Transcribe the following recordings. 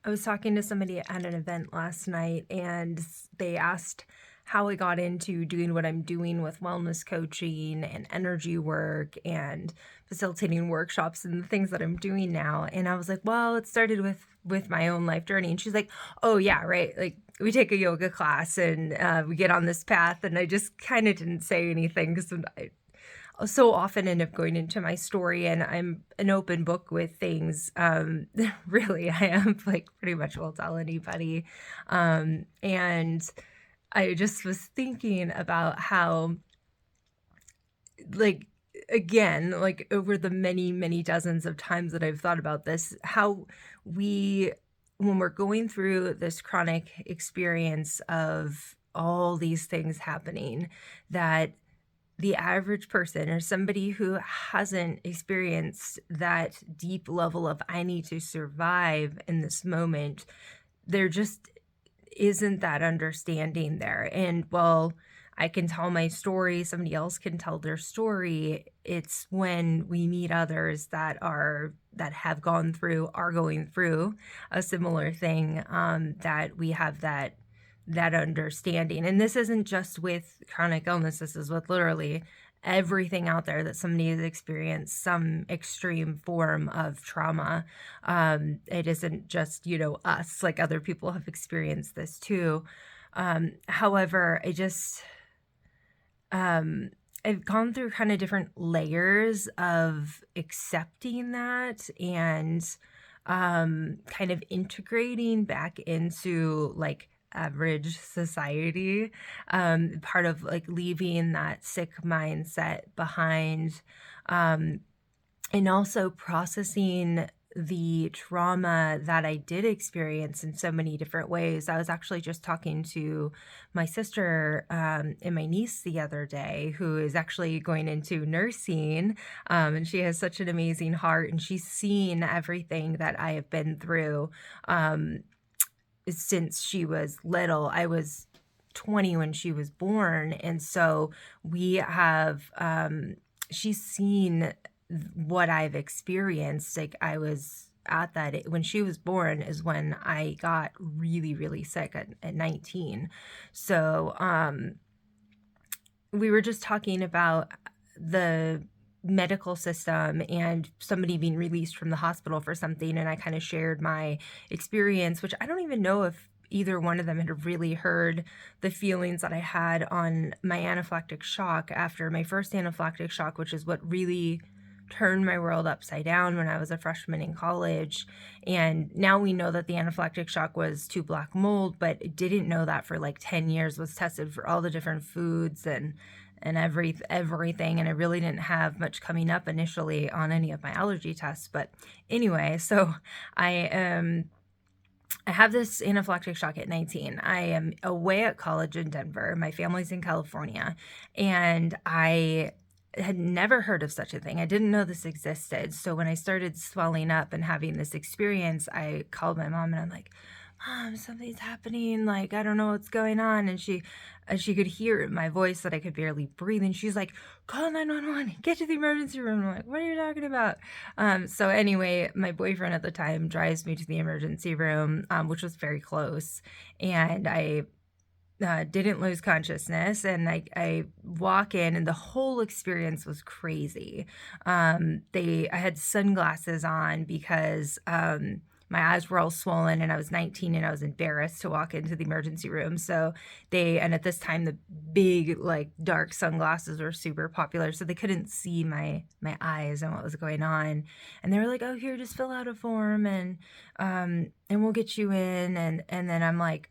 I was talking to somebody at an event last night, and they asked how I got into doing what I'm doing with wellness coaching and energy work and facilitating workshops and the things that I'm doing now. And I was like, well, it started with my own life journey. And she's like, oh yeah, right. Like we take a yoga class and we get on this path. And I just kind of didn't say anything because I so often end up going into my story, and I'm an open book with things. Really, I am, like, pretty much will tell anybody. And I just was thinking about how, like, again, like over the many, many dozens of times that I've thought about this, how we, when we're going through this chronic experience of all these things happening, that the average person or somebody who hasn't experienced that deep level of I need to survive in this moment, there just isn't that understanding there. And while I can tell my story, somebody else can tell their story. It's when we meet others that have gone through, are going through a similar thing, that we have that understanding. And this isn't just with chronic illness, this is with literally everything out there that somebody has experienced some extreme form of trauma. It isn't just, us, like other people have experienced this too. However, I've gone through kind of different layers of accepting that and kind of integrating back into like average society, part of like leaving that sick mindset behind, um, and also processing the trauma that I did experience in so many different ways. I was actually just talking to my sister and my niece the other day, who is actually going into nursing, and she has such an amazing heart, and she's seen everything that I have been through. Since she was little. I was 20 when she was born. And so we have, she's seen what I've experienced. Like when she was born is when I got really, really sick at 19. So, we were just talking about the medical system and somebody being released from the hospital for something, and I kind of shared my experience, which I don't even know if either one of them had really heard the feelings that I had on my anaphylactic shock after my first anaphylactic shock, which is what really turned my world upside down when I was a freshman in college. And now we know that the anaphylactic shock was to black mold, but didn't know that for like 10 years, was tested for all the different foods and everything. And I really didn't have much coming up initially on any of my allergy tests. But anyway, so I have this anaphylactic shock at 19. I am away at college in Denver. My family's in California, and I had never heard of such a thing. I didn't know this existed. So when I started swelling up and having this experience, I called my mom and I'm like, Mom, something's happening. Like, I don't know what's going on. And she could hear in my voice that I could barely breathe. And she's like, call 911, get to the emergency room. I'm like, what are you talking about? So anyway, my boyfriend at the time drives me to the emergency room, which was very close. And I didn't lose consciousness, and I walk in, and the whole experience was crazy. I had sunglasses on because my eyes were all swollen, and I was 19 and I was embarrassed to walk into the emergency room. So and at this time the big like dark sunglasses were super popular, so they couldn't see my eyes and what was going on. And they were like, oh, here, just fill out a form and we'll get you in. And then I'm like,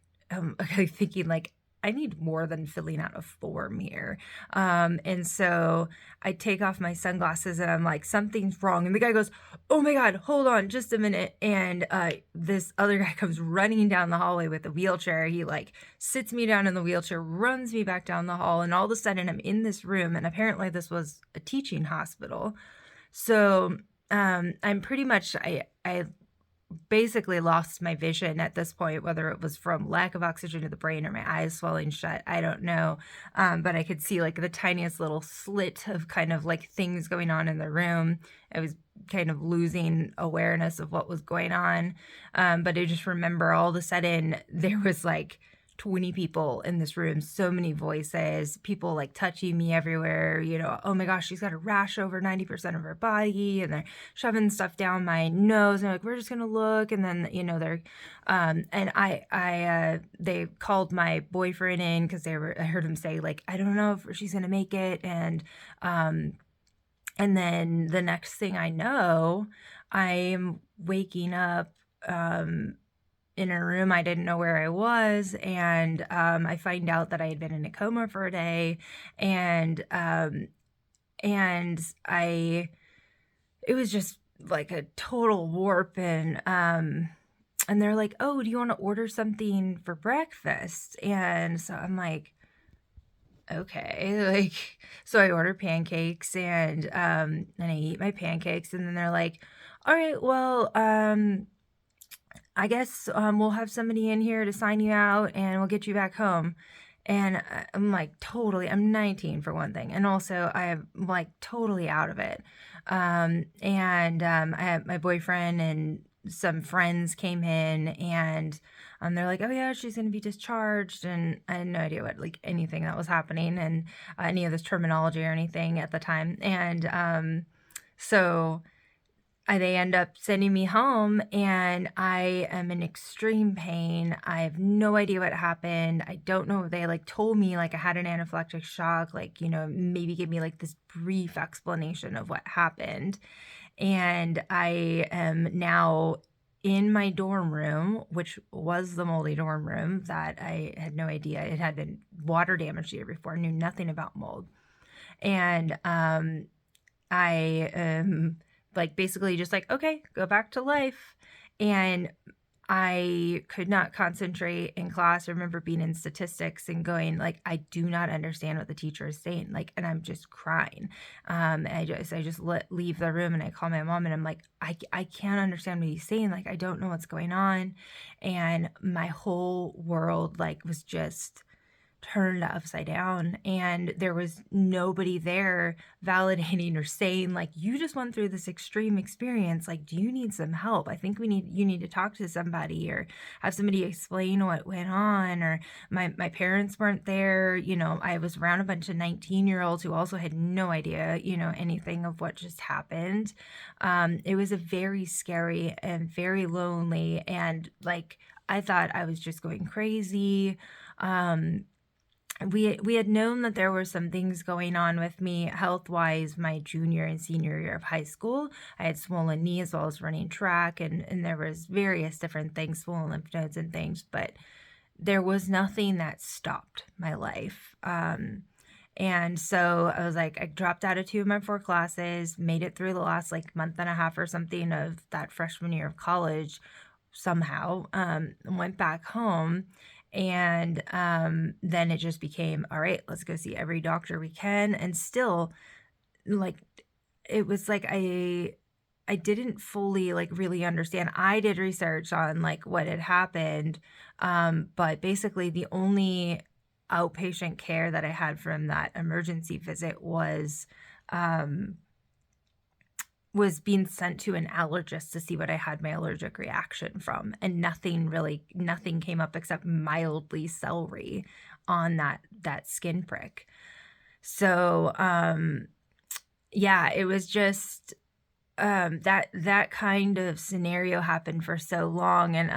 thinking like, I need more than filling out a form here. And so I take off my sunglasses and I'm like, something's wrong. And the guy goes, oh my God, hold on just a minute. And this other guy comes running down the hallway with a wheelchair. He like sits me down in the wheelchair, runs me back down the hall. And all of a sudden I'm in this room. And apparently this was a teaching hospital. So I'm pretty much, I basically lost my vision at this point, whether it was from lack of oxygen to the brain or my eyes swelling shut, I don't know. But I could see like the tiniest little slit of kind of like things going on in the room. I was kind of losing awareness of what was going on. But I just remember all of a sudden there was like 20 people in this room, so many voices, people like touching me everywhere, oh my gosh, she's got a rash over 90% of her body, and they're shoving stuff down my nose, and they're like, we're just gonna look, and then, they're, and they called my boyfriend in, because I heard him say, like, I don't know if she's gonna make it, and then the next thing I know, I'm waking up, in a room. I didn't know where I was, and I find out that I had been in a coma for a day, and it was just like a total warp, and they're like, oh, do you want to order something for breakfast? And so I'm like, okay, like, so I order pancakes, and I eat my pancakes, and then they're like, all right, well, I guess we'll have somebody in here to sign you out, and we'll get you back home. And I'm like, I'm 19 for one thing. And also I'm like totally out of it. I had my boyfriend and some friends came in, and they're like, oh yeah, she's going to be discharged. And I had no idea what, like, anything that was happening, and any of this terminology or anything at the time. And so they end up sending me home, and I am in extreme pain. I have no idea what happened. I don't know if they like told me like I had an anaphylactic shock, like, maybe give me like this brief explanation of what happened. And I am now in my dorm room, which was the moldy dorm room that I had no idea. It had been water damaged the year before, knew nothing about mold. And I am like basically just like, okay, go back to life. And I could not concentrate in class. I remember being in statistics and going like, I do not understand what the teacher is saying. Like, and I'm just crying. And I just leave the room, and I call my mom, and I'm like, I can't understand what he's saying. Like, I don't know what's going on. And my whole world like was just turned upside down, and there was nobody there validating or saying like, you just went through this extreme experience, like, do you need some help? I think you need to talk to somebody, or have somebody explain what went on. Or my parents weren't there. I was around a bunch of 19-year-olds who also had no idea anything of what just happened. It was a very scary and very lonely, and like, I thought I was just going crazy. We had known that there were some things going on with me health-wise my junior and senior year of high school. I had swollen knees while I was running track, and there was various different things, swollen lymph nodes and things, but there was nothing that stopped my life. And so I was like, I dropped out of 2 of my 4 classes, made it through the last like month and a half or something of that freshman year of college somehow, went back home. And then it just became, all right, let's go see every doctor we can. And still, like, it was like I didn't fully like really understand. I did research on like what had happened, but basically the only outpatient care that I had from that emergency visit was being sent to an allergist to see what I had my allergic reaction from. And nothing came up except mildly celery on that skin prick. So, yeah, it was just, that kind of scenario happened for so long. And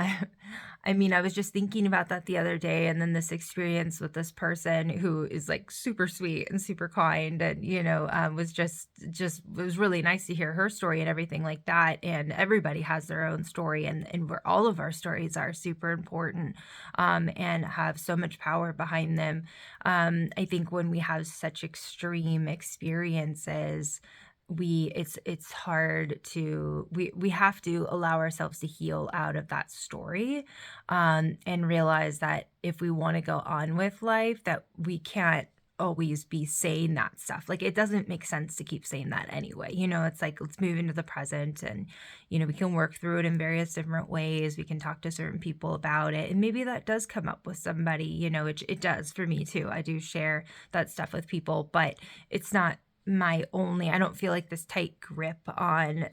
I mean, I was just thinking about that the other day, and then this experience with this person who is like super sweet and super kind, and was it was really nice to hear her story and everything like that. And everybody has their own story, and where all of our stories are super important, and have so much power behind them. I think when we have such extreme experiences, it's hard to, we have to allow ourselves to heal out of that story, and realize that if we want to go on with life, that we can't always be saying that stuff. Like, it doesn't make sense to keep saying that anyway. It's like, let's move into the present and, we can work through it in various different ways. We can talk to certain people about it. And maybe that does come up with somebody, it does for me too. I do share that stuff with people, but it's not I don't feel like this tight grip on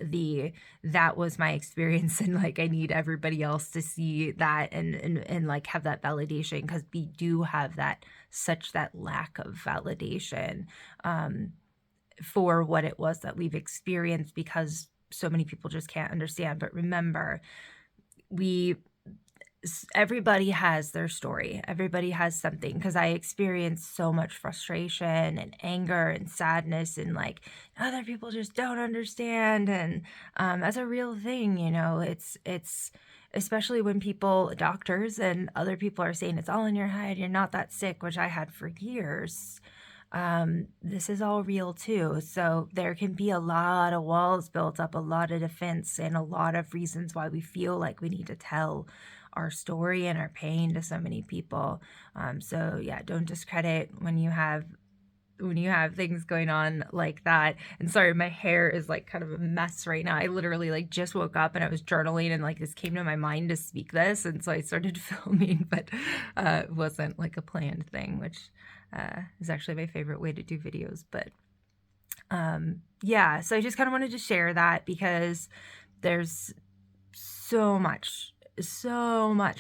that was my experience. And like, I need everybody else to see that and like have that validation, because we do have that lack of validation for what it was that we've experienced, because so many people just can't understand. But remember, everybody has their story. Everybody has something, because I experienced so much frustration and anger and sadness, and like, other people just don't understand. And that's a real thing. It's especially when doctors and other people are saying it's all in your head, you're not that sick, which I had for years. This is all real too. So there can be a lot of walls built up, a lot of defense, and a lot of reasons why we feel like we need to tell our story and our pain to so many people. So yeah, don't discredit when you have things going on like that. And sorry, my hair is like kind of a mess right now. I literally like just woke up and I was journaling, and like this came to my mind to speak this, and so I started filming, but it wasn't like a planned thing, which is actually my favorite way to do videos. But yeah, so I just kind of wanted to share that, because there's so much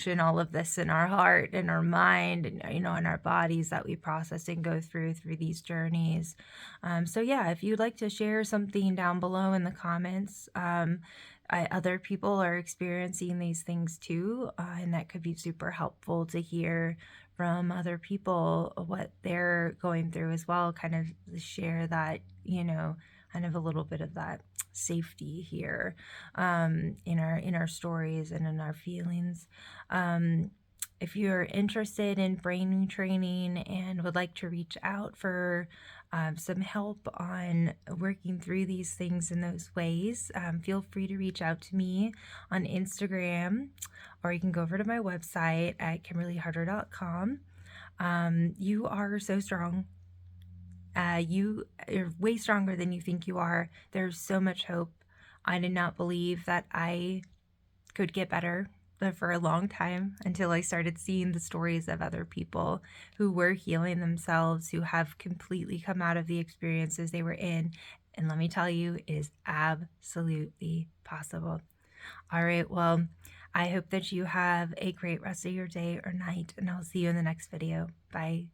in all of this, in our heart, in our mind, and in our bodies, that we process and go through these journeys. So yeah, if you'd like to share something down below in the comments, other people are experiencing these things too, and that could be super helpful to hear from other people what they're going through as well. Kind of share that, kind of a little bit of that safety here in our stories and in our feelings. If you're interested in brain training and would like to reach out for some help on working through these things in those ways, feel free to reach out to me on Instagram, or you can go over to my website at KimberlyHarder.com. You are so strong. You are way stronger than you think you are. There's so much hope. I did not believe that I could get better for a long time, until I started seeing the stories of other people who were healing themselves, who have completely come out of the experiences they were in. And let me tell you, it is absolutely possible. All right, well, I hope that you have a great rest of your day or night, and I'll see you in the next video. Bye.